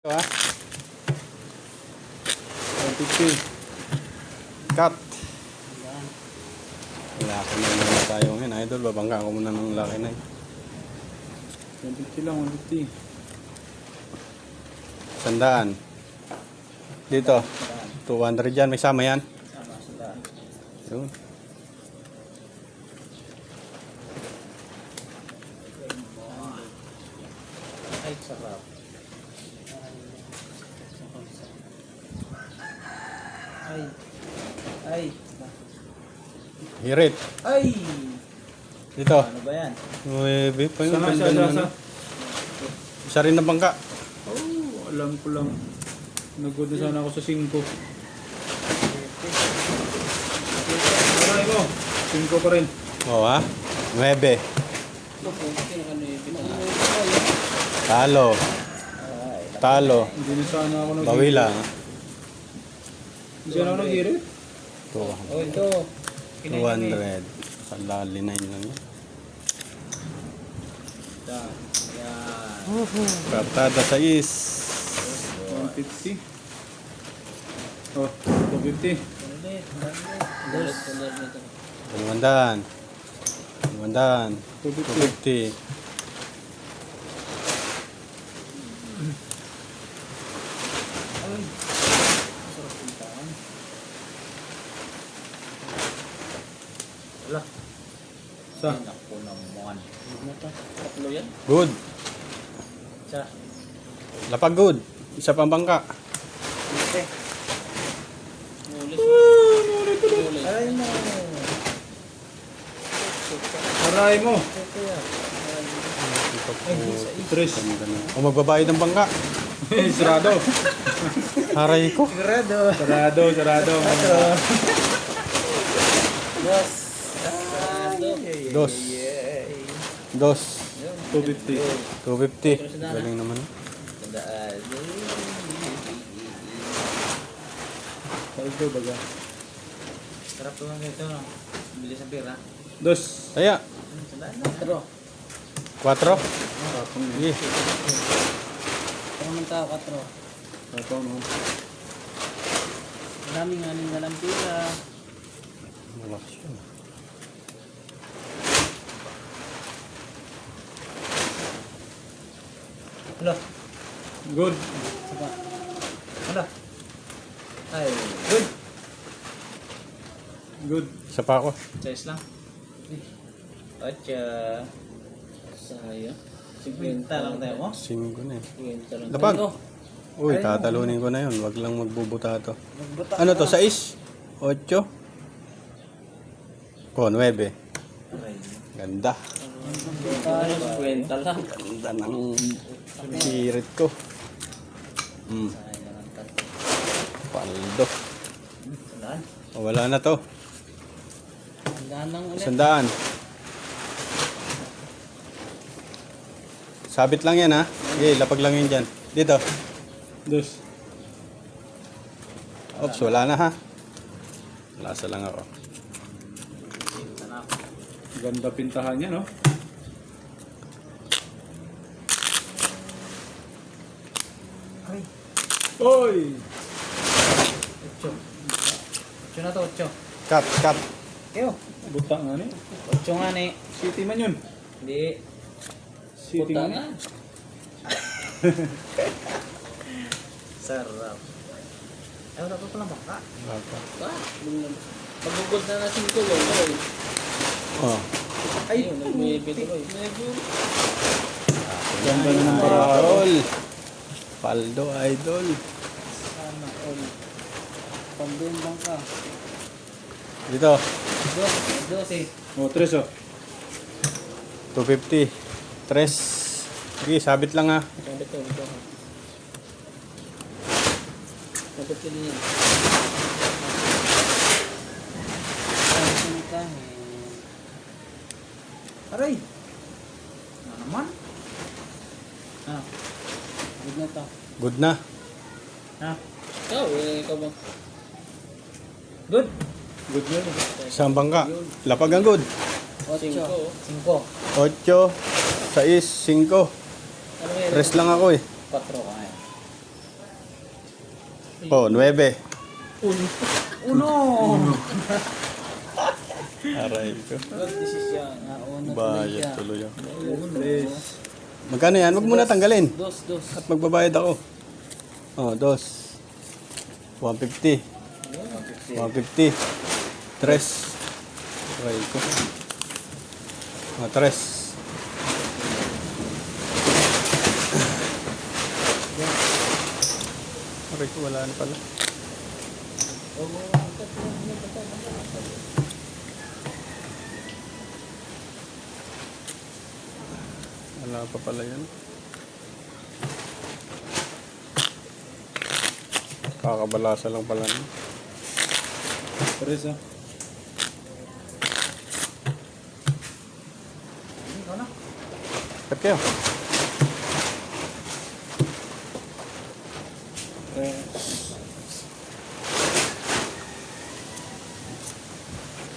Ito 150. Cut. Laki na muna tayo ngayon. Idol, babangga ko muna ng laki na 150 lang, 150. 100. Dito. 200 yan. May sama yan. Sama, sandaan. Yun. Ay, sarap. Ay. Hirit. Ay! Dito. Ano ba yan? Uy, pa yun. Sana, Ganda naman. Isa rin na bangka. Oh, alam ko lang. Nagod na sana ako sa 5. Aray mo. 5 pa rin. Oo ha. 9. Talo. Talo. Hindi na sana ako nag- Bawi lang. Hindi sana ako nag-irit. Ito. Oh, ito. 200. Kalali na yun lang yun. Yan. Kartada sa is. 150. Oh, 250. 200. 250. 250. Wala. Sa? Ako naman. Tatlo yan? Good. Sa? Lapag good. Isa pang bangka. Ite. Nulis. Nulis. Aray mo. Aray mo. Tres. O magbabayad ng bangka. Sarado. Aray ko. Sarado. Dos. Dos. 250. 250. Galing naman. Tandaan. Saldo baga. Sarap naman ito. Bilis ang pera. Dos. Kaya. Tandaan na. Pero. 4. Tapong na. Sige. Pero man tao, 4. Tapong na. Maraming aning nalang pera. Malakas yun. Hala. Good. Sapa. Hala. Ay. Good. Good. Isa pa ako. Size lang. Atcha. Sayang. 50 lang tayo mo. 5 na eh. 50 lang. Lapag. tayo. Uy, tatalunin ko na yun. Wag lang magbubuta to. Magbuta Ano ka. to? 6? 8? O, 9. Aray. Ganda. Tayo, 50 lang. Ganda ng sirit ko. Sayang ang tatlo. Paldo. Tandaan. O, wala na to. Tandaan lang ulit. 100. Sabit lang yan ha. Okay, lapag lang yun dyan. Dito. Dos. Oops, wala na ha. Lasa lang ako. Ganda pintahan niya, no? Ay. Oy! 8. 8 na to, 8. Cut. Eyo. Buta nga ni. 8 nga ni. City man yun. Hindi. City Puta man nga. yun. Sarap. Ay, wala pa pala baka. Baka. Pagugod na nasin ko yun. Oh. Ay, nagbibig ko. Ganda na ng para. Idol. Paldo, idol. Sana all. Pambin bang ka? Dito. 12. Oh, tres oh. 250. 3. Sige, sabit lang ha. Ito. Dapat ka din yan. Aray! Ano naman? Ah. Good na to. Good na. Ha? Ikaw ba? Good. Good na yun. Isang bangka. Lapag ang good. 8. 5. 8, 6, 5. Ano yun? Rest lang ako eh. 4 ka eh. Oh, 9. Uno! Aray ko. This is yan. Bayad tuloy ako. Tres. Magkano yan? Huwag mo na tanggalin. Dos. At magbabayad ako. Oh, 2. 150. 150. 3. Aray ko. Oh, 3. Aray ko, wala na pala. Wala pa pala yan. Kakabalasa lang pala. Tres ah. Kat kayo. Tres.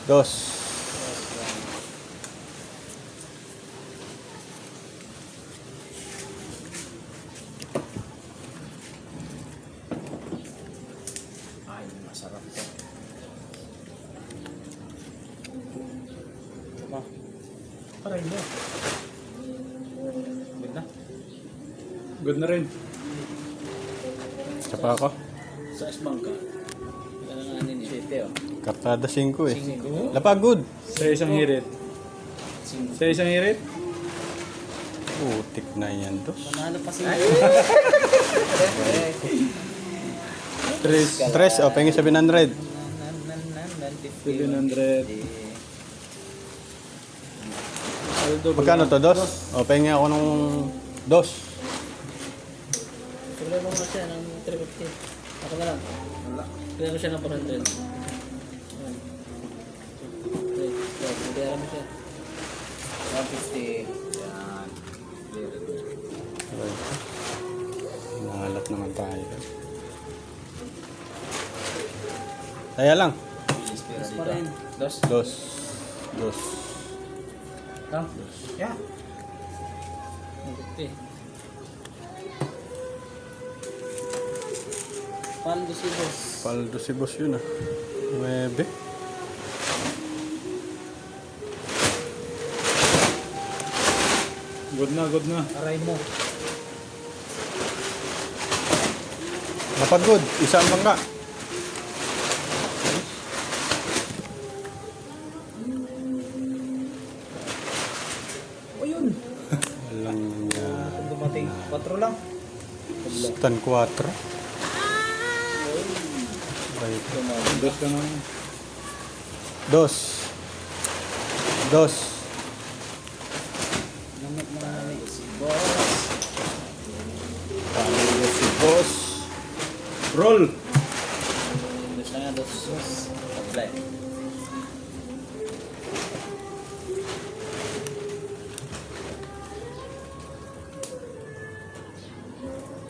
2. Ay, masarap to. Diba? Aray mo. Good na. Good na rin. Isa pa ako. Sa S-Bangka. Wala nga anin eh. 7 oh. Kartada 5 eh. 5. Lapagod. Sa isang hirit. Sa isang hirit. Putik na yan to. Manalo pa si Tres. 3. O, pengi 700. 700. Aldo, Magkano to? 2? O, pengi ako ng 2. Tuloy mo nga siya ng 350. Ako na lang. Wala. Tuloy mo siya ng 400. Tuloy mo siya. 150. Yan. Very good. Nahalat naman tayo. Kaya lang. Dos pa rin. Dos. 2. 2. Tam. Yeah. 150. Paldo si boss. Paldo si boss yun ah. 9. Good na, good na. Aray mo. Napagod. Isang bangka. O yun. Walang Dumating. 4 lang. Stan 4. Right. Dos ka na. 2. 2. Namat na si boss. Paldo si boss. Roll! Dos na nga, dos. Apply.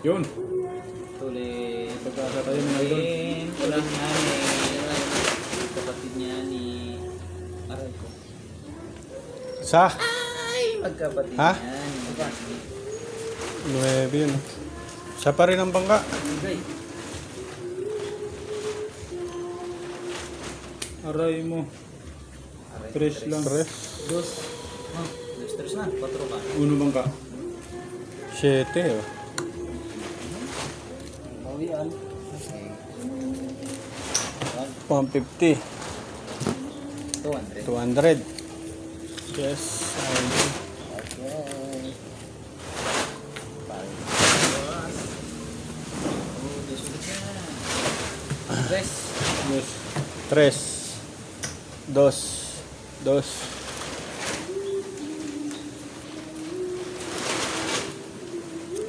Yun. Tuloy. Pagkasa tayo mga idol. Walang nani. Kapatid niya ni Aray ko. Sa? Ay, magkapatid Ha? niya ni 9 yun. Siya pa rin ang bangka. Ibay. Aray mo. Tres lang. 3. Dos. Oh, dos, tres na. 4 ka. Uno bang ka? 7 oh. Bawian. Okay. 150. 200. 200. Yes. Okay. Dos ulit na. Tres. Dos. 3. 2. 2.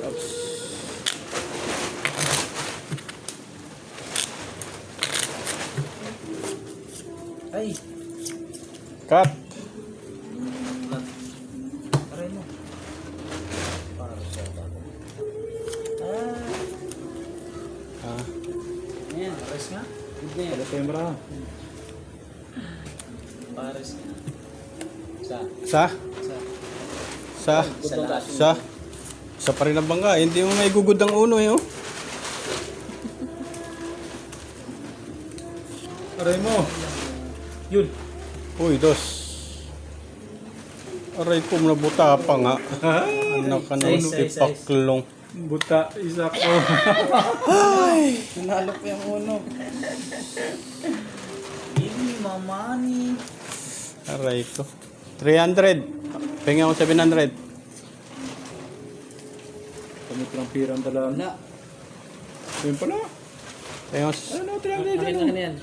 Oops. Ay. Cut. Aray mo. Para sa bago. Ah. Ayan, pares nga. Good na yan. Pala tembra. Pares nga. Sa. Sa? Sa? Sa lahat. Sa? Sa pa rin ang bangka. Hindi mo may gugod ang uno eh oh. Aray mo. Yun. Uy, dos. Aray ko, nabuta pa nga. Anak ka ng Size. ipaklong. Buta, isa ko. Ay! Nanalo pa yung uno. Give me my money. Aray ko. 300. Pengen ako 700. Kami lang pirang dalaan. Wala. Ayun pala. Pengen ako... Ano, 300 Akin ano? na yan.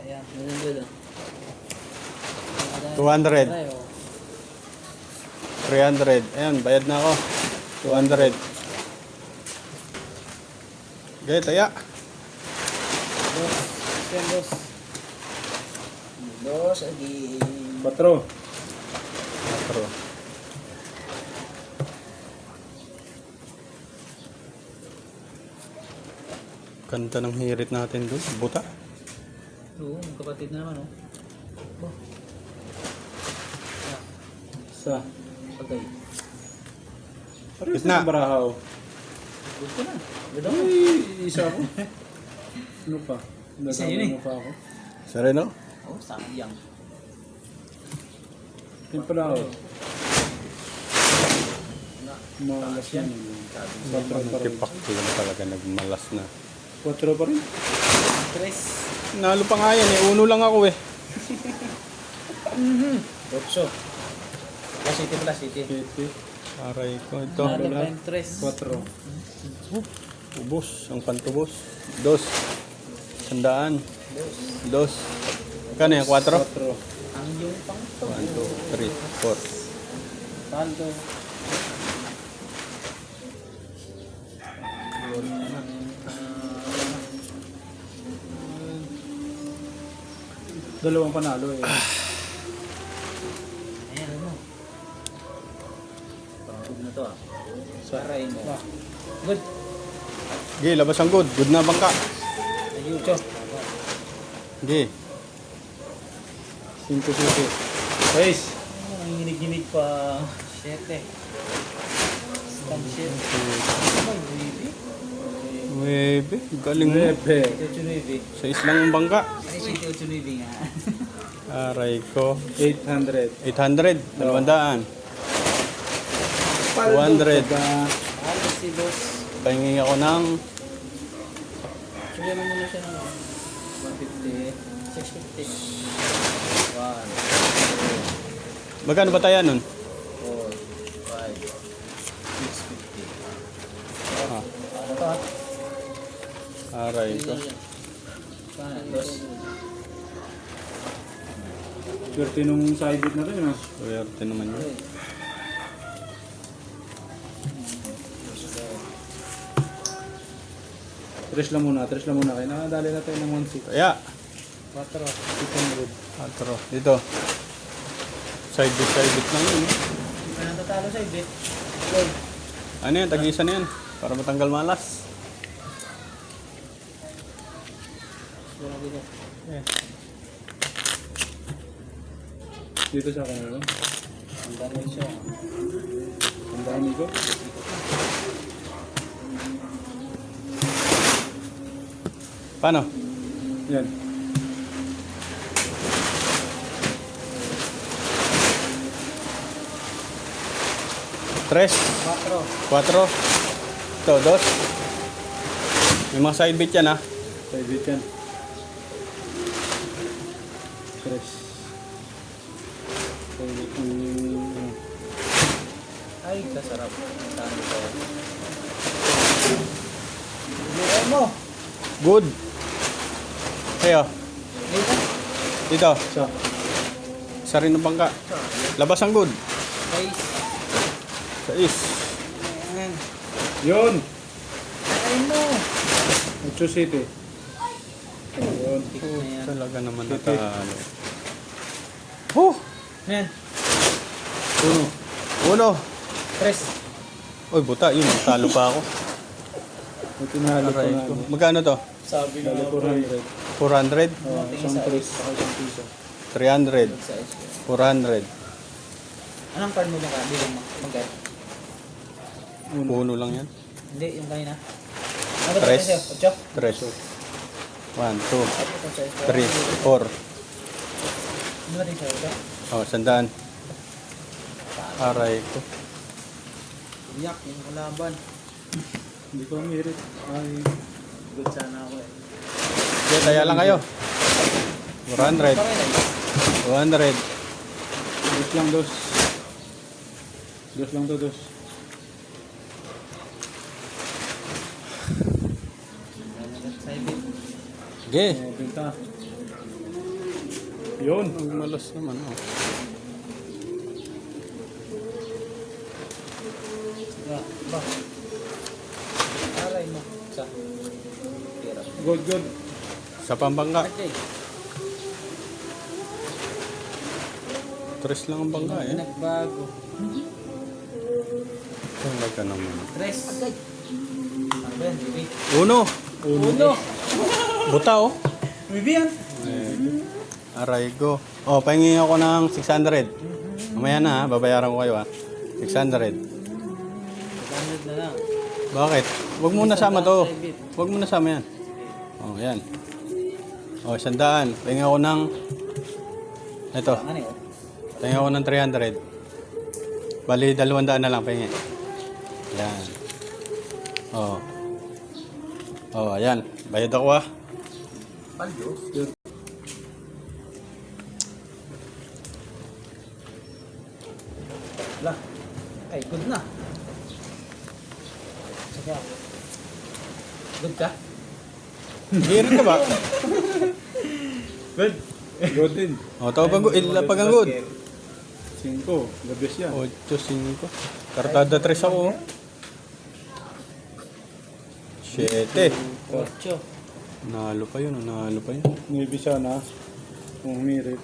Ayan. Nanalo. 200. 300. Ayan, bayad na ako. 200. Okay, taya. Dos again. 4. 4. Ganda ng hirit natin doon. Buta. Oo, magkapatid na naman, oh. Isa. Patay. Aray, Gitna. sa barahaw. Gusto na. Ganda mo. Ay, isa ko. Ano pa? Isa yun eh. Ano pa ako? Sorry, no? Oh, sayang. Yun pala ako. Malas yan. 4 pa rin. Kipaklong talaga. Nagmalas na. 4 pa rin. Tres. Nalo pa nga yan eh. Uno lang ako eh. Otso. City pala, City. 7. Aray ko. Ito. Nalo pa yung tres. 4. Ubos. Ang pantubos. 2. 100. 2. Kano yan? 4? 4. Ang yung pang to. 1, 2, 3, 4. Saldo. Dalawang panalo eh. Ayan, ano? Pangtog na to, ah. Saray mo. Good. Okay, labas ang good. Good na bangka. Ayun, Cho. Okay. 5 susi. 6. Ang ginig-ginig pa. Siyete. Stand shit. Ano, baby? Webe. Galing mo. 9. Ito, Chunuibi. Sa islang ang bangka. Ay, City o Chunuibi nga. Aray ko. 800. 800. 200. 200. Alas si boss. Pahingi ako ng Sugyan mo muna siya ng 150. 650. 1, magkano ba tayo nun? 4, 5, 650. Ah, Ano to, ah? aray ko. Dos. Swerte nung side bit natin yun. Swerte naman yun. Tres lang muna. Kaya nakadali na tayo ng 1.6. Kaya. 4. 600. Atro. Dito. Side bit lang yun. Eh. Kaya natatalo sa ibit. Ano yan? Tag-isa na yan. Para matanggal malas. Dito sa akin ano? Ang dami siya. Ang dami ko. Paano? Yan. Tres. 4. 4. Ito, 2. May mga side bit yan ha. Side bit yan. Tres. Side bit yung... Ay, kasarap. Saan ito? Bigyan mo. Good. Ayo. Dito. Dito. Sa. Isa rin ng bangka. Labas ang good. Guys. Sa is. Ayan. Yun! Ay mo. 8 city. Yun. Ayan. Talaga naman Sige. natalo. Oh! Ayan. 1. Tres. Uy, buta. Yun, talo pa ako. May tinalo pa Aray nga. ko. Magkano to? Sabi Dali 400. 400? Isang tres. Saka isang piso. 300. Sa is. 400. Anong card mo ba ka? Bilang mo. Magkano? Puno lang yan. Hindi, yung kanina. Ano ba Tres. tayo sa'yo? 8? 3. 1, 2, Itong size ko. 3, 4. Ano ba rin siya ito? Oh, 100. Aray ko. Iyak, yung kalaban. Hindi ko umirit. Ay, Good sana ako eh. Okay, taya lang kayo. 400. Parang yun. 200. dos lang, dos. Dos lang to, dos. Side bit. Okay. Oh, benta. Yun. Ang malas naman. Oh. Ba. Aray mo. Sa. Hirap. Good, good. Sa Pampanga. Okay. Tres lang ang bangga eh. Nagbago. Wala ka naman. Tres. Ano ba yan? Bibi. Uno. Uno. Buta oh. Bibi yan. Aray ko. Oh, pahingi ako ng 600. Mamaya na ha, babayaran ko kayo ha. 600. 100 na lang. Bakit? Huwag mo nasama to. Huwag mo nasama yan. Oh, yan. Oh, 100. Pahingi ako ng... Ito. Ano yun? Pahingi ako ng 300. Bali, 200 na lang pahingi. Yan. Oh. Oh, ayan. Bayad ako ha. Paldo. Lah. Ay, good na. Saka. Good ka? Girin ka ba? Good. Good din. Oh, tao pag pagangod. 5. Labis yan. 8, 5. Kartada 3 ako. 7. 8. Nalo pa yun, nalo pa yun. Maybe siya na. Kung umirit.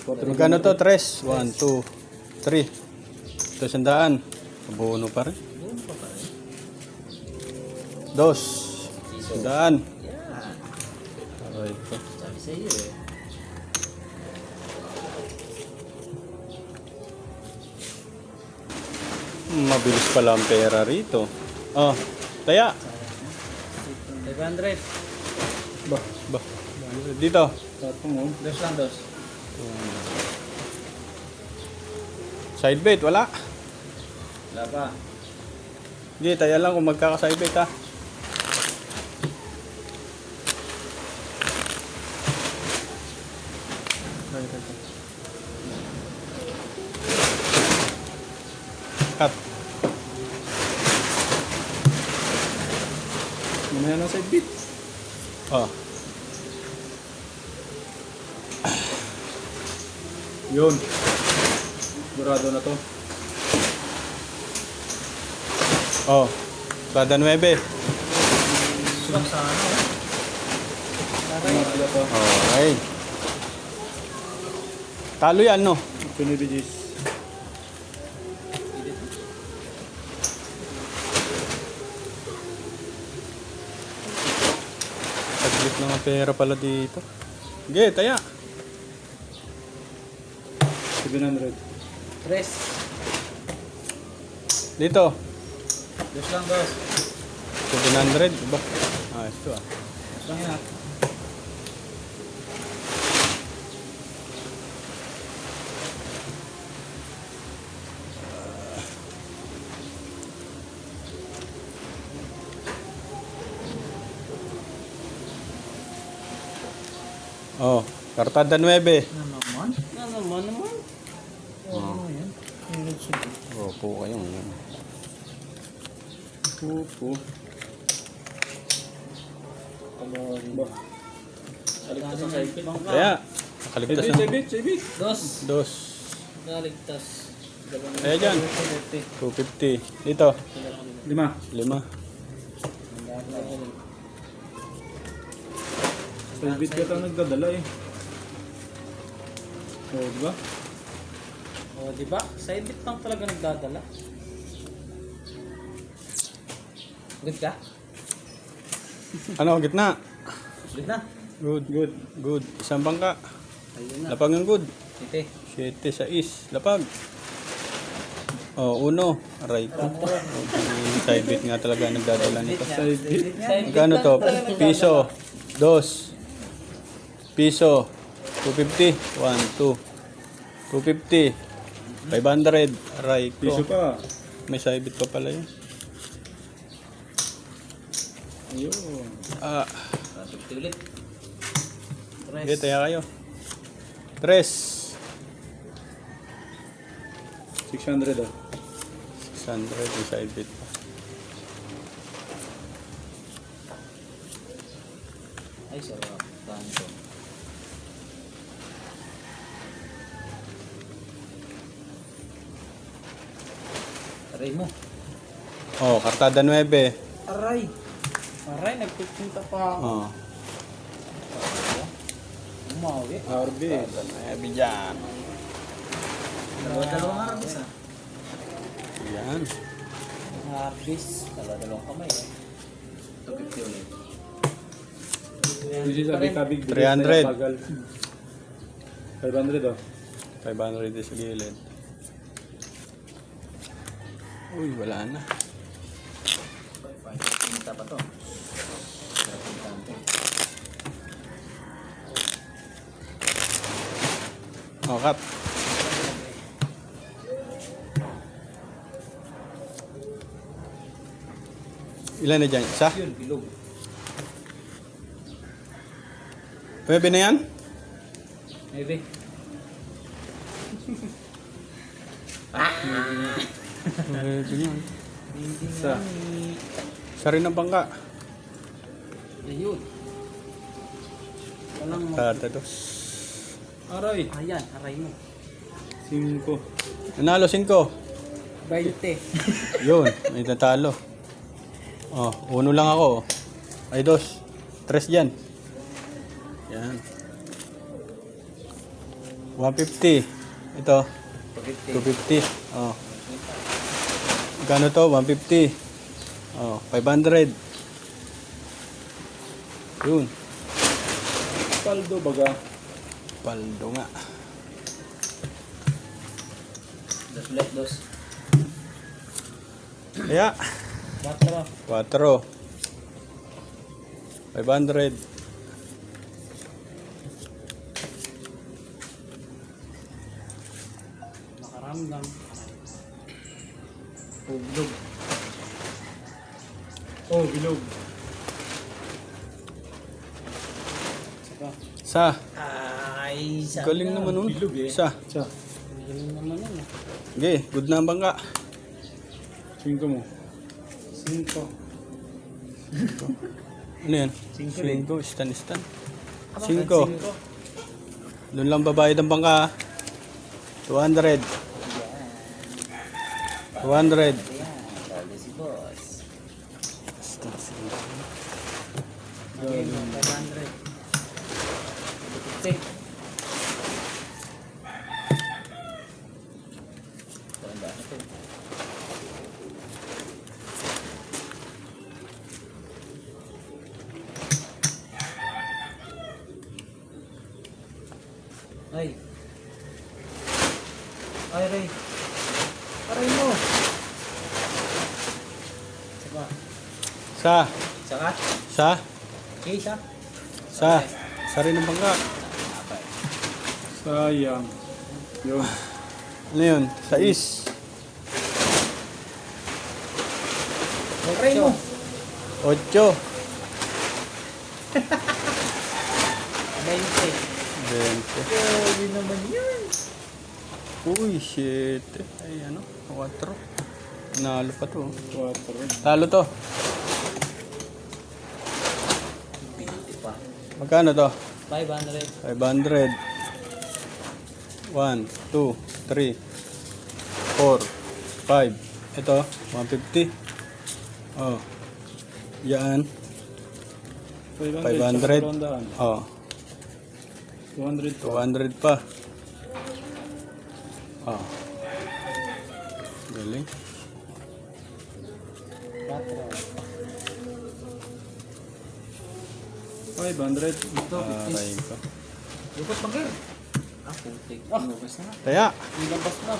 Magkano to? 3. 1, 2, 3. Ito 100. Abono pa rin. 2. 100. Yan. Aray ko. Sabi sa iyo eh. Mabilis pala ang pera rito. Oh, taya. 500. Ba, ba. Dito. Tatong oh. Dos lang, dos. Side bait, wala. Wala pa. Hindi, taya lang kung magkaka-side bait ha. Cut. Mamaya na side beat. Oh. Yun. Burado na to. Oh. Kada 9. Sulang sa ano eh. Aray. Burado to. Okay. Talo yan, no? Pinibigis. Saglit lang ang pera pala dito. Sige, taya. 700. Tres. Dito. Dos lang, dos. 700. Diba? Ah, ito ah. Dos lang yan. Oh, kartada 9. Ano naman? Ano naman? Ano yan? Hirap siya. Opo kayo. Pupo. Ba. Kaligtas ang side bit. Taya. Nakaligtas Side na. beat, side beat, side beat. Dos. Dos. Kaligtas. Kaya dyan. 250. Dito. 5. 5. Side beat ka tayo nagdadala eh. Oh, diba? O, di ba? Side bit lang talaga nagdadala. Good ka? Ano, gitna. Good na. Good, good, good. Isang bangka. Ayun na. Lapag ng good. Ite. 7, 6. Lapag. Oh, 1. Aray ko. Oh, side bit nga talaga nagdadala nito. Side beat. Side bit Magkano lang to? talaga nagdadala. Piso. Dos. Piso. 250. 1, 2. 250. 500. Aray ko. Piso pa. May saibit pa pala yun. Ayun. Ah. 150 ulit. Okay, taya kayo. 3. 600 ah. 600. May saibit pa. Ay, sarap. Tanto. Aray mo. Oh, kartada 9. Aray! Aray, nagpupunta pa ako. Oh. Umawi. RB. 9 dyan. Dalawa-dalawang harbis ah. Yan. Harbis. Dalawa-dalawang kamay eh. 250 ulit. This is a big 300. 500 oh. 500 sa gilid. Uy, wala na. Pinta pa to. Oh, cut. Ilan na dyan? Isa? Yun, bilog. 9 na yan? Maybe. Isa. Isa rin ang bangka. Ayun. Walang Kartada 2. Aray. Ayan, aray mo. 5. Nanalo 5. 20. Yun, may natalo. Oh, 1 lang ako. Ay, 2. 3 dyan. Yan. 150. Ito, 250. 250. Oh. Gano to? 150. Oh, 500. Yun. Paldo baga. Paldo nga. Dos ulit, dos. Kaya, 4. 4. 500. Nakaramdam. Bilog. Oh, bilog. Saka. Sa. Ay, sa. Galing naman nun. Bilog eh. Sa. Isa. Galing naman nun eh. Okay, good na ang bangka. 5 mo. 5. Ano yan? 5 rin. 5. Stan. Aba, 5. 5. Doon lang babayad ang bangka. 200. 200. Ayan, talo si boss. Okay, 500. 50. Tanda na to. Ay. Ay, Ray. Aray mo. Saka. Sa. Saka. Sa. Okay, sa. Sa. Sa rin ang bangka. Sayang. Yun. Ano yun? Sa is. Aray mo. 8. 20. 20. Grabe naman yun. Uy, shit. Ay, ano? 4. Nalo pa to. 4. Talo to. 50 pa. Magkano to? 500. 500. 1, 2, 3, 4, 5. Ito, 150. Oh. Yan. 500. 500. Oh. 200 to. 200 pa. Oh. Galing. 500. Ito, 50. Aray ko. Lupot bagay. Ah, putik. Ah, lubas na. Kaya, Nilabas na.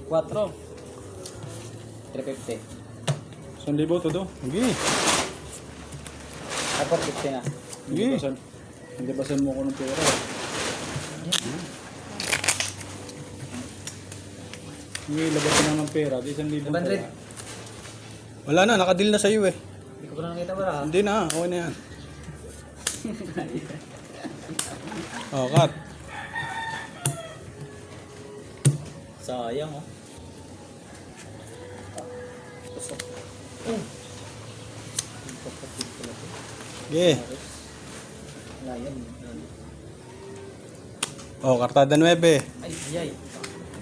4. 350. 1,000 to do. hindi. Ah, 450 na. Sige. Hindi basan mo ko ng pera. Hindi, labasan lang ng pera. Di 1,000 500. pera. Wala na, nakadil na sa'yo eh. Hindi ko pa nakita ba ha? Hindi na, okay na yan. Oh, cut. Sayang oh. Pasok. Kapatid pala to. Okay. Layan. Oh, kartada 9. Ay, yay.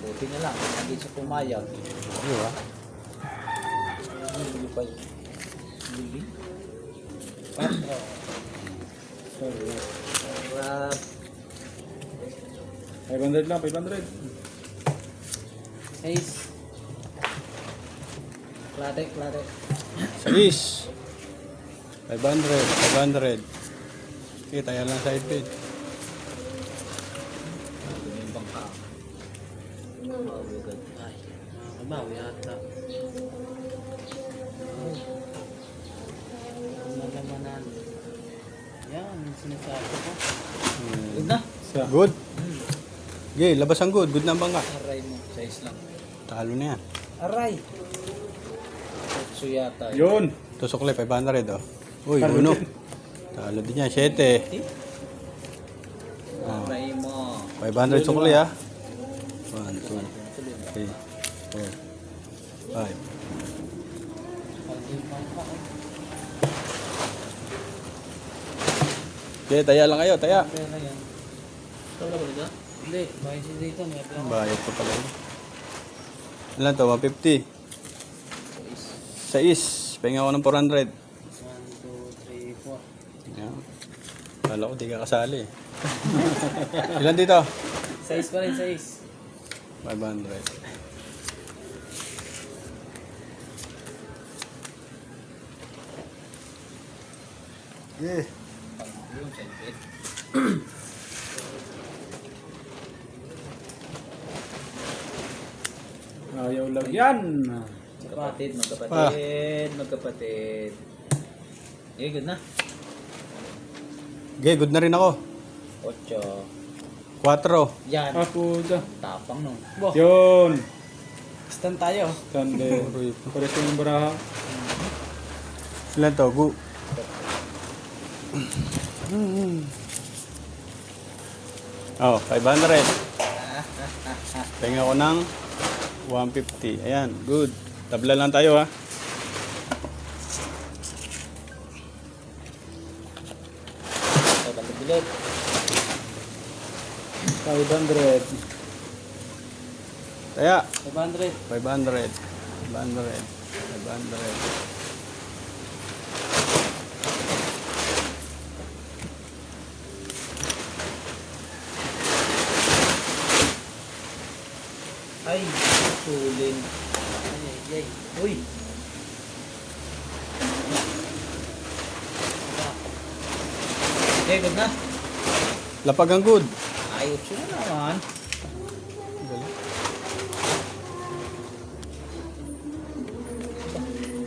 Buti na lang. Hindi siya pumayag. Di ba? Hindi pa yun. Hindi. Patro. Sorry. Sarap. 500 lang, 500. Ace. Klate, klate. 6. 500. Okay, tayo lang side bid. Yung bangka. Mabugad. Ay, makabawi ata. Nalamanan. Yan, sinasabi ko. Good na. Good. Okay, labas ang good. Good na ang bangka. Aray mo, size lang. Talo na yan. Aray! Otso yata. Yun. Tusok 500 oh. Uy, uno. Talo din yan, 7. Aray mo. 500 sukli ah. 1, 2, 3, 4, 5. Okay, taya lang kayo, taya. Pera yan. Ito wala ba dito? Hindi, bahay siya dito. May pera. Bayad ko pala yun. Ilan to? 150. 6. Pahinga ko ng 400. 1, 2, 3, 4. Yan. Kala ko di ka kasali. Ilan dito? Size pa rin, size. 500. Yeah. Yung sentit. Ayaw lang yan. Magkapatid, magkapatid, magkapatid. Eh, good na. Okay, good na rin ako. 8. 4. Yan. Ah, puta. Tapang no. Bo, Yun. stand tayo. Tande. Pares yung baraha. Ilan to? Gu. Oh, 500. Pahinga ko ng 150. Ayan, good. Tabla lang tayo ha. So, balik-bilit. 500. Taya. 500. 500. 500. Ay, tulin. Ay, ay, ay. Uy! Okay, good na. Lapag ang good. Ayos yun naman.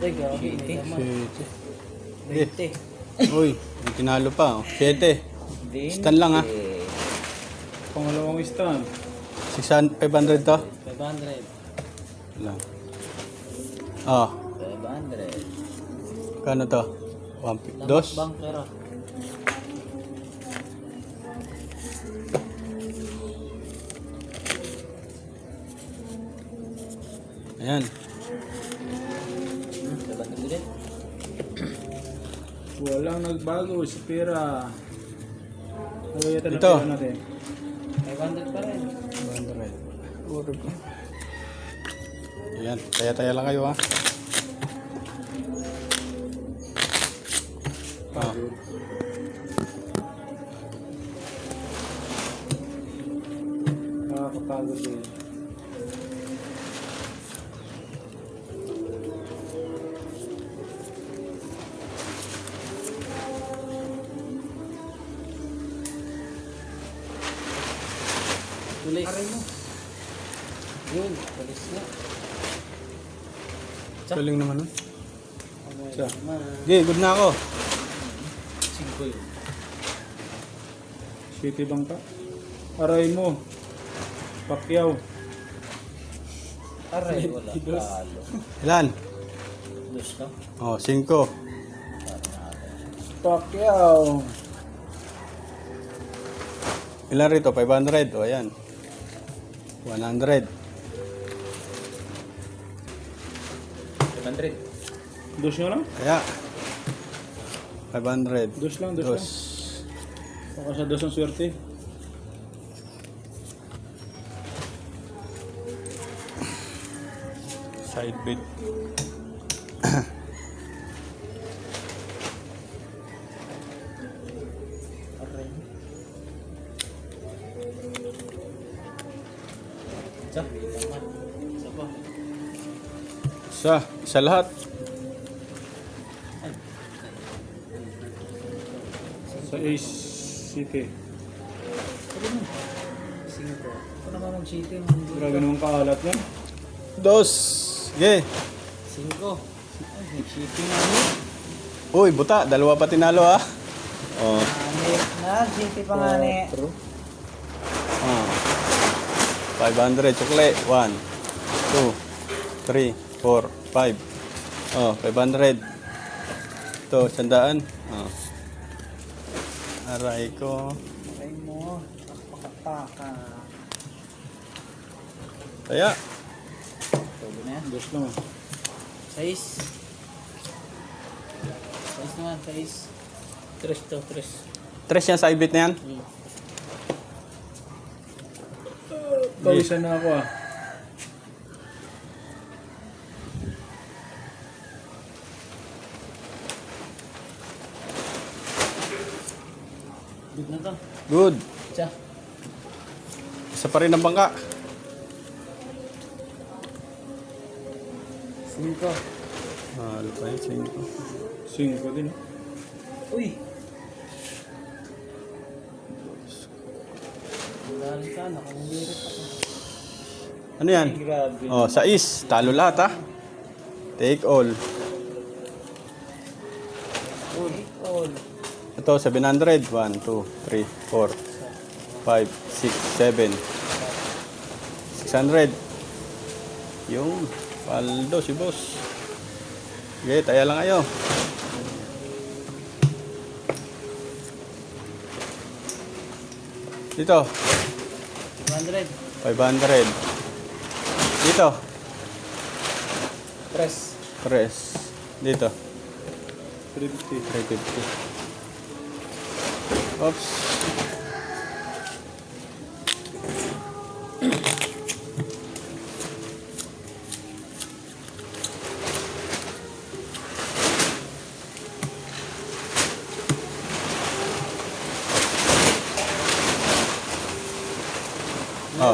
Ay, grabe. May laman. 20. Uy, may tinalo pa. Oh. 7. Stand lang, ha? Pangalawang stand. 500 to? 500. Lang. Oh, 500. kano to? 1, 2? Bankera. Ayan. 500 ulit. Walang nagbago sa pera. Nagayatan na Ito. pera natin. 500 pa rin. 100. Urog ko. Ayan, taya-taya lang kayo ha. Ah. Nakakapagod din. Tulis. Aray mo. Yun, tulis na. Galing naman nun. Ano Siya. naman? Okay, good na ako. 5 yun. City Bangka. Aray mo. Pacquiao. Aray, wala. Talo. Ilan? Dos lang. Oh, 5. Pacquiao. Ilan rito? 500. O, ayan. 100. 500. Dos nyo lang? Kaya. 500. Dos lang, dos lang. Baka sa dos ang swerte. Side bid. Aray. Isa. Isa pa. Isa lahat. Sa Ace City. Sabi mo. Singko. Ako naman mag-cheating. Grabe naman kaalat yan. 2. Sige. 5. Ay, nag-cheating namin. Uy, buta. 2 pa tinalo, ha? Oh. Nag-cheating pa nga ni. Ah. 500. Sukle. 1, 2, 3, 4, 5. Oh, 500. Ito, 100. Oh. Aray ko. Aray mo. Pakapaka. Kaya. Tuloy na yan. Dos lang. 6. 6 naman, 6. 3 to, 3. 3 yan sa ibit na yan. Kawisan na ako ah. Good na to. Good. Isa. Isa pa rin ang bangka. 5. Mahal pa yun, 5. 5 din. Uy! Dali ka, nakangirit ako. Ano yan? Grabe. Oh, 6. Talo lahat, ha? Take all. Uy, all. Ito, 700. 1, 2, 3, 4, 5, 6, 7. 600. Yung paldo si boss. Okay, taya lang kayo. Dito, 200. 500. Dito, Press. press. Dito, 350. 350. Oops. Oh.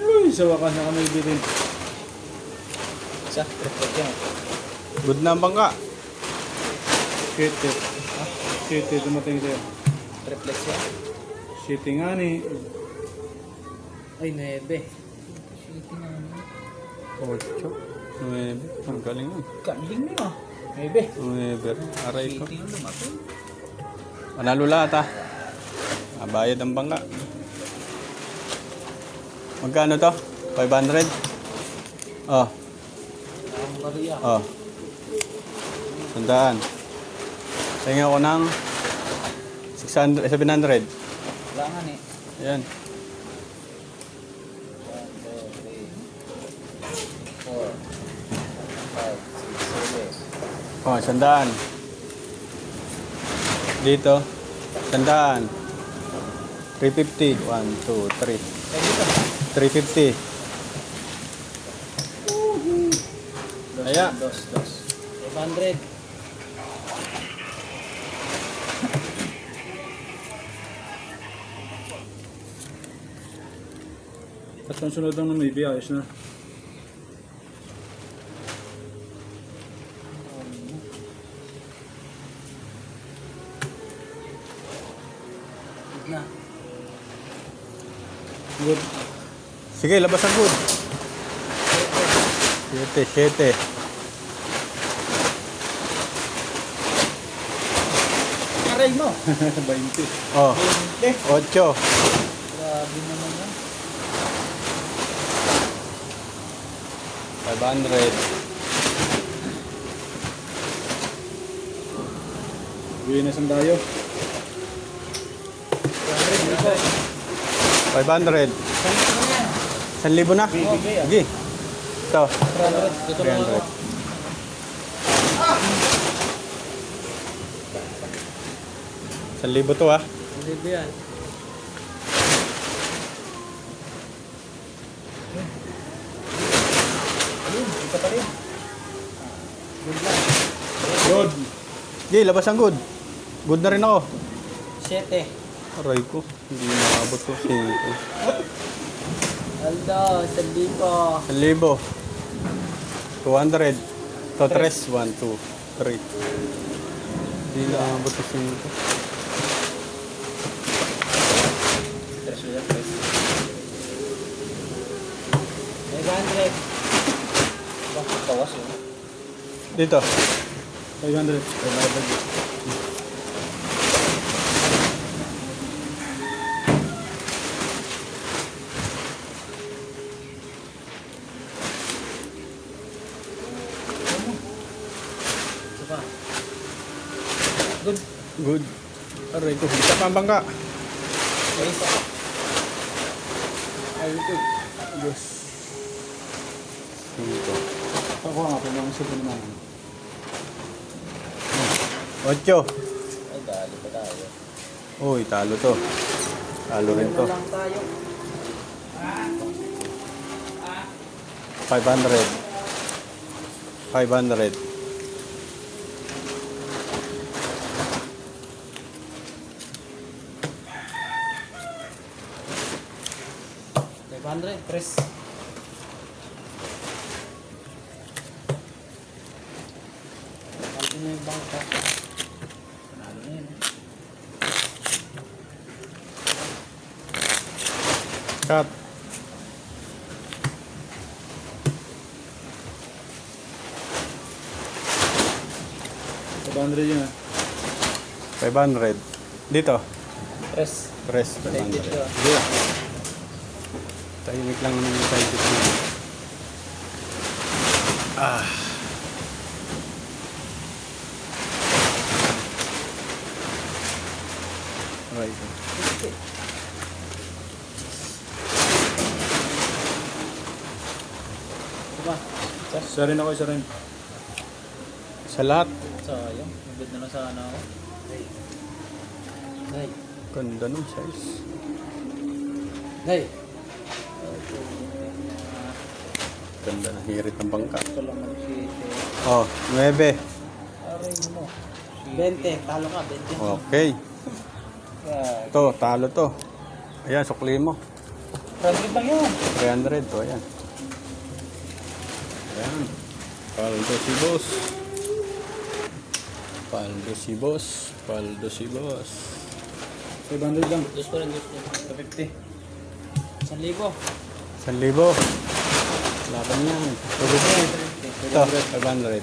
Uy, sa wakas na kami bilhin. Isa. Reflect yan. Good na ang bangka. City. City, dumating sa'yo. Reflex yan. City nga ni. Ay, 9. Shitty na naman. 8. 9. Ang galing mo. Galing na yun. 9. 9. Aray ko. Shitty yung lumaki. Panalo lahat, ha? Bayad ang bangka. Magkano to? 500? Oh. Ang bariya. Oh. 100. Tingnan ko ng 600, 700. Wala nga ni. Ayan. 1, 2, 3, 4, 5, 6, 7. Oh, 100. Dito, 100. 350. 1, 2, 3. Ay, dito. 350. Kaya. 500. At ang sunod lang na may ayos na. Good na. Good. Sige, labas ang good. 7. Aray mo. 20. Oh, 20. 8. Grabe naman yan. 500. Bigyan na sandayo. 500. 1,000 na? Sige. Ito. 300. Ito lang ako. 300. Libo to ah. Hindi ba yan? Ayun, ito pa rin. Good lang. Good. Sige, labas ang good. Good na rin ako. 7. Aray ko. Hindi nakabot ko. 5. Aldo, 1,000. 1,000. 200. To 3. 1, 2, 3. Hindi nakabot ko 5. 500. Bakit tawas yun? Dito. 500. Ito pa. Good. Good. Aray ko. Isa pa ang bangka. May isa. Ay, ito. Diyos. 5. Ako nga po mga suko naman. 8. Ay, dali pa tayo. Uy, talo to. Talo rin to. lang tayo. 500. 500. 500. Press. Pati na yung bangka. Panalo na yun. Cut. Yun ah. 500. Dito. Press. Press. Connected 500. to. Sige. Tahimik lang naman yung side dito. Ah. Right. Diba? Isa rin ako, isa rin. Sa lahat. Sayang. Mabit na lang sana ako. Nay. Ganda nung size. Nay. Ganda na hirit ng bangka. Ito lang mag-7. Oh, 9. Aray mo. 20. Talo ka. 20. Okay. To, talo to. Ayan, sukli mo. 100 lang yun. 300 to, ayan. Ayan. Paldo si boss. Paldo si boss. Paldo si boss. 500 lang. Diyos ko rin. 50. 1,000. 1,000. Laban yan. Tugod yan. Ito, 500.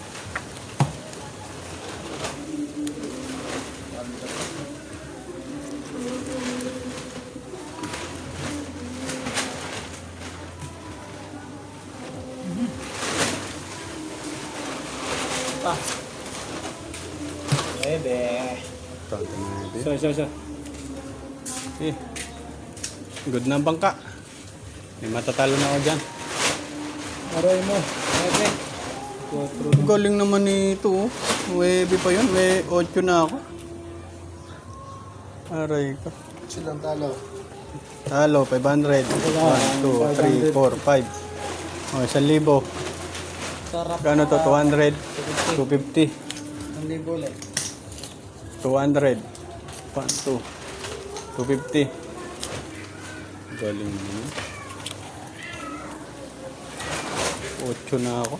Pa. 9. Ito, 9. Isa. Eh, good na ang bangka. May matatalo na ako dyan. Aray mo. 4. Galing naman nito. Oh. 9 pa yun. May 8 na ako. Aray ka. Silang talo. Talo, 500. 1, 2, 3, 4, 5. Oh, 1,000. Sarap. Gano to? 200. 250. 1,000 ulit. 200. 1, 2. 250. Galing naman. 8 na ako.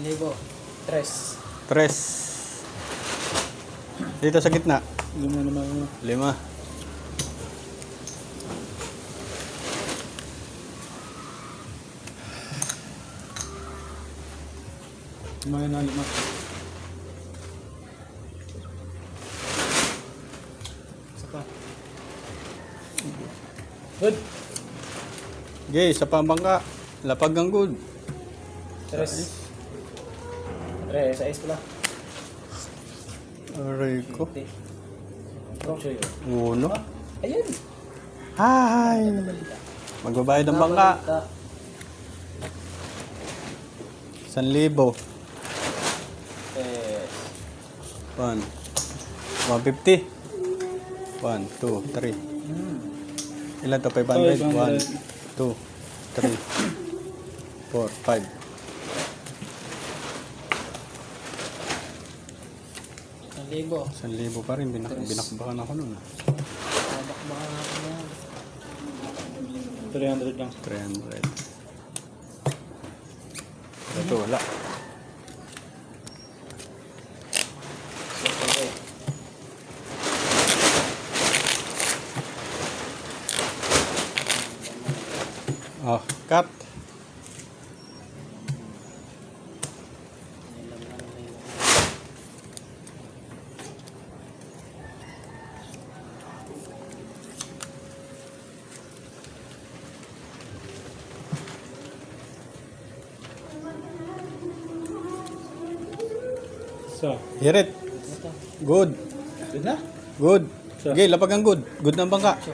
1,000. Tres. 3. Dito sa gitna. Lima naman. 5. Kumain na 5. Isa pa. Good. Okay, sa pambangka. Lapag ang good. 3. 3, sa is pala. Aray ko. 50. Drop siya yun. Uno. Ayun. Hi! Magbabayad ang bangka. 1,000. Eh, 1. 150. 1, 2, 3. Ilan to? 500? 1, 2, 3, 4, 5. 1,000. 1,000 pa rin. Binakbakan ako nun. Baka natin yan. 300 lang. 300. Ito, wala. Okay. Oh, cut. So, Hirit. Good. good na? Good. Sure. Okay, lapag ang good. Good ng bangka. Kapcho.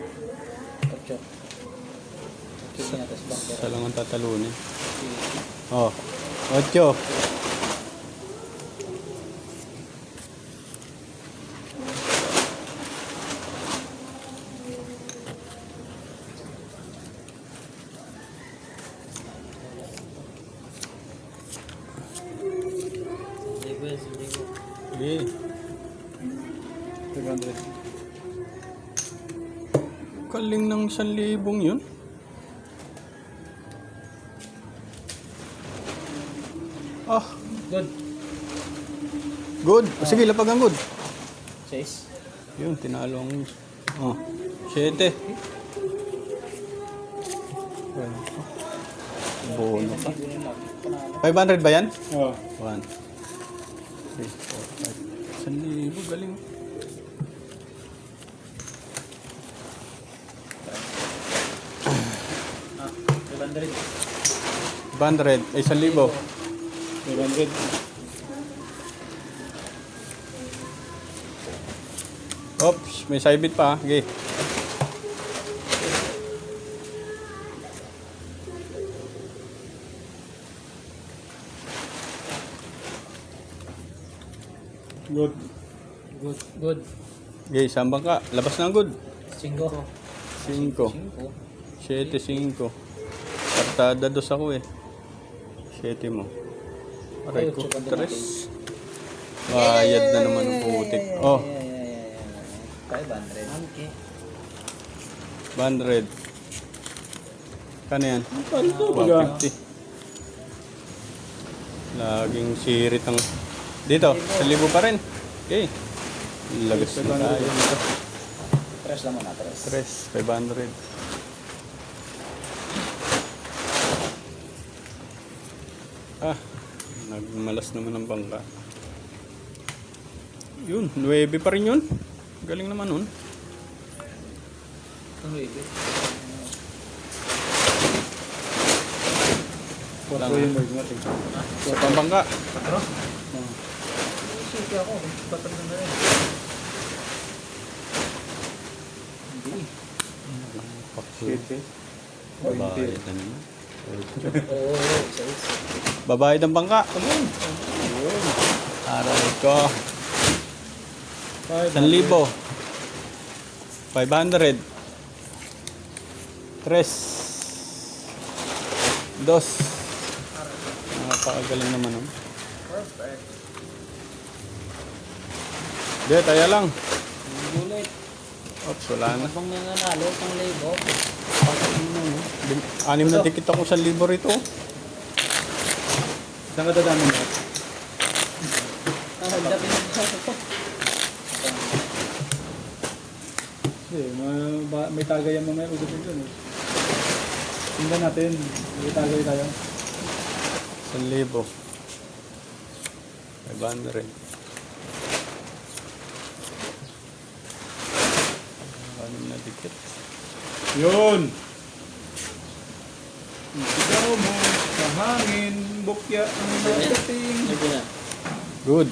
Kiki na tas bang. Sa lang ang tatalunin. Oh, 8. Okay. 500. Kaling ng 1,000 yun. Ah, Good. good. Sige, lapag ang good. 6. Yun, tinalo ang... Oh, 7. Bono pa. 500 ba yan? Oh. 1, 3, 4, 5. 1,000. Galing. Ah, 500. 500. Ay, 1,000. 500. Oops, may saibit pa. Okay. Good. Good. Good. Okay, sambang ka. Labas na ang good. 5. 5. 7, 5. Kartada 2 ako eh. 7 mo. Aray ko. 3. Bayad na naman ang putik. Oh, 500. Okay. 100. Kano yan? Baga. 150. Laging sirit ang... Dito, 1,000 pa rin. Okay. Lagas na tayo dito. 3 lang muna. 3. 500. Ah, nagmalas naman ang bangka. Yun, 9 pa rin yun. Galing naman nun. Ang baby. Quatro yung merge natin. Sa pambangka. 4? Sige ako. 4 na rin. Hindi. City. Babayad na naman. Oo, 6. Babayad ang bangka. Aray ko. 1,000. 500. 3. 2. Napakagaling naman. Oh. Perfect. Hindi, tayo lang. Gulit. Oops, wala na. Habang nanganalo, pang libo. 6 na tikit ako 1,000 rito. Saan ka dadami mo? Ang hagdapin ng ko. Hindi, may tagay yan mamaya ugutin dun eh. Tingnan natin, may tagay tayo. 1,000. 500. Anim na dikit. Yun. Ikaw mo sa hangin, bukya ang nadating. Ito na. Good.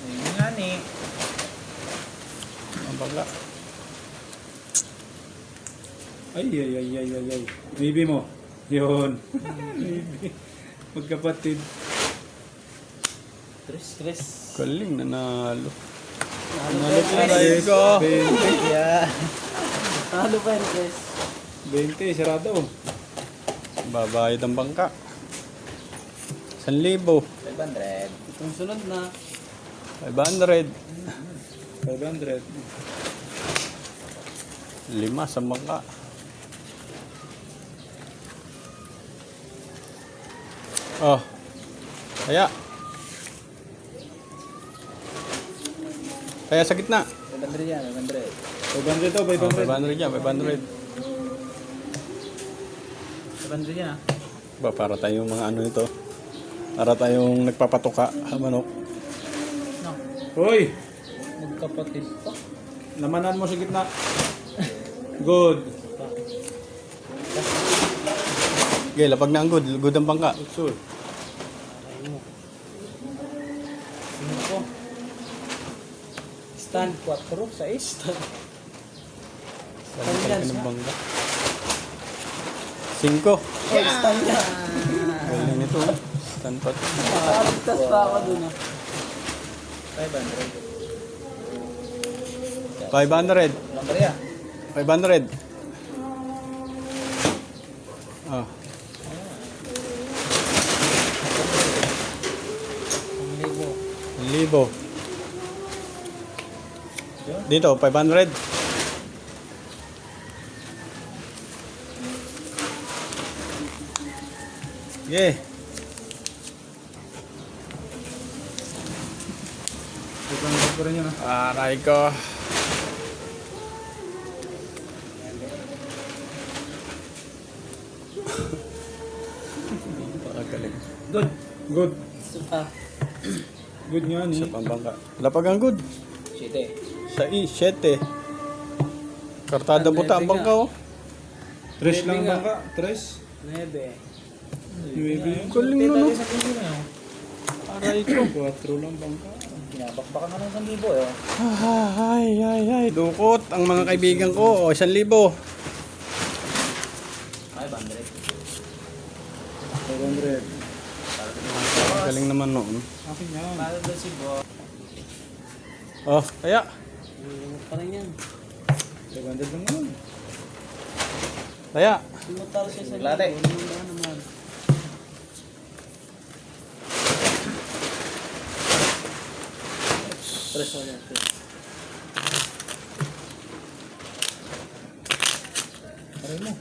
Ayun nga ni. Ang bangka. Ay. Maybe mo. Yun. Maybe. Magkapatid. Tres. Galing, nanalo. Nanalo pa yun. Aray ko. 20. Yeah. Nanalo pa yun, Tres. 20, sarado. Babayad ang bangka. 1,000. 500. Itong sunod na. 500. 500. 5 sa bangka. Oh. Kaya sa gitna. 500 yan, 500. 500 to, Oh, 500. 500 yan, 500. 500 yan, ah. Ba, para tayong mga ano ito. Para tayong nagpapatuka sa manok. No. Hoy! Magkapatid pa. Namanan mo sa gitna. Good. Okay, lapag na ang good. Good ang bangka. Good. Ano ko? Stand 4, 6. Stand. Sabi yan, ng sa- bangka. 5. Oh, stand yan. Galing ito. Stand pa. Nakakalitas pa ako dun, ah. 500. 500. Lambaria. 500. Oh. 1,000. Dito, 500. Yeah. 500 pa rin yun, ah. Aray ko. Pakagaling. Good. Good. Supa. Good nga ni. Sa pambangka. Lapag ang good. 7. Sa 7. Kartada buta ang bangka oh. 3 lang nga. bangka. 3. 9. Maybe. Galing no no. Sa pinto na yun. Aray ko. 4 lang bangka. Binabakbakan ka ng 1,000 eh. Ay. Dukot ang mga kaibigan ko. O, 1,000. 500. 500. Galing naman noon. Akin yan. Para doon si Bo. Oh, kaya. Pa rin yan. 500 lang naman. Kaya. Simutal siya sa Late. libo. Ano naman. Tres o yan. Aray mo.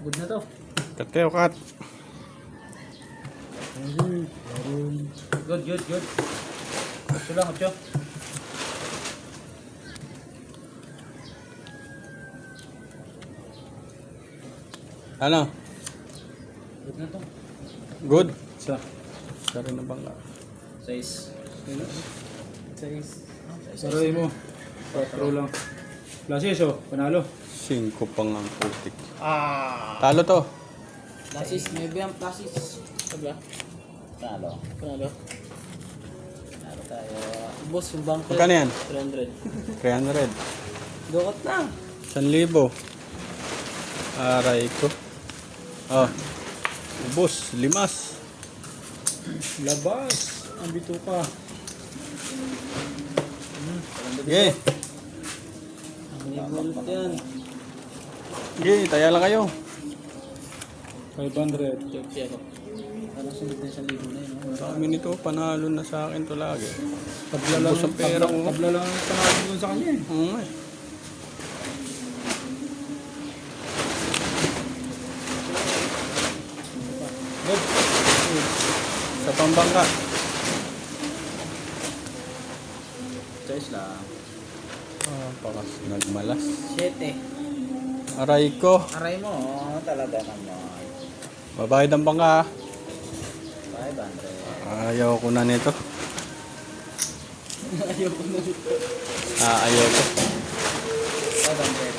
Good na to. Kat kayo, kat. Good. Ito lang, 8. Ano? Good na to. Good. Isa. Sa rin ang bangka. 6. 6. Saray mo. 4 lang. Plasis oh. Panalo. 5 pang ang putik. Talo to. Plasis, maybe ang plasis. Sabla? Panalo. Panalo tayo. Boss, yung bank. Magkano yan? 300. 300. Dukot na. 1,000. Aray ko. Oh. Ubus. 5. Labas. Ang bituka. Okay. May bulot yan. Okay, taya lang kayo. 500. Check ako. Parang sunod na 1,000 na yun. Kami nito, panalo na sa akin to lagi. Tabla lang. Ubus ang pera ko. Tabla lang ang panalo dun sa kanya eh. Oo nga eh. Good. Sa pambangka. Choice lang. Pakas nagmalas. 7. Aray ko. Aray mo, talaga naman. Babayad ang bangka. 500. Ayaw ko na nito. Ayaw ko na dito. Ayaw ko.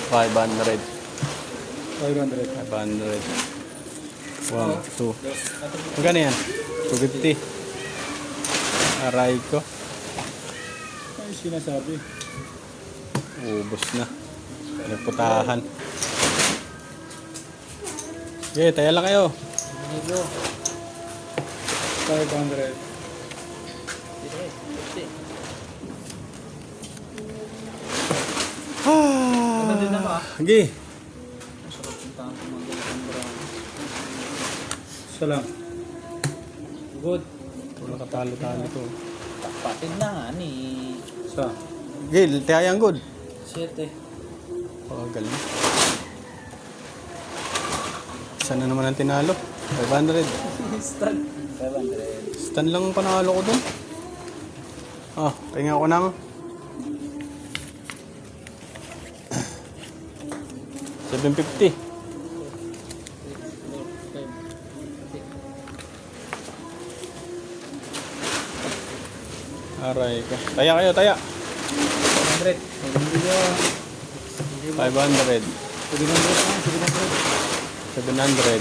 500. 500. 500. 1, 2. Magkano yan? 250. Aray ko. Ay, sinasabi. Ubus na. Nagputahan. Okay, tayo lang kayo. Inigo. 500. Ano din ako ah. Okay. Masarap yung tahan ko mga ganitong brown. Isa lang. Good. Wala katalo-talo to. Kapatid na nga ni Isa. Okay, tayang good. 7. Oh, galing. Isa na naman ang tinalo. 500. Stan. 500. Stan lang ang panalo ko dun. Pahinga ko ng 750. Aray ko. Taya kayo, taya. 100. 500. 700 na, 700. 700.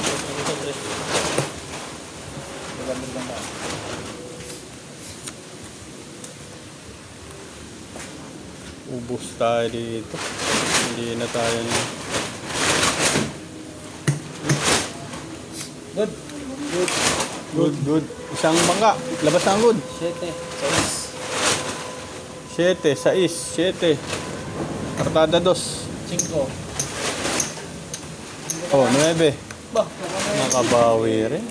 Ubus tayo dito. Hindi na tayo na. Good. Good. Isang bangka. Labas na ang good. 7. 7. Kartada 2. 5. Oh, 9. Bah, Nakabawi rin.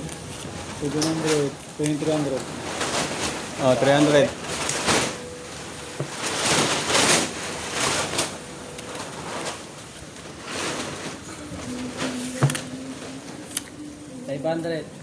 700. 2300. Oh, 300. $500.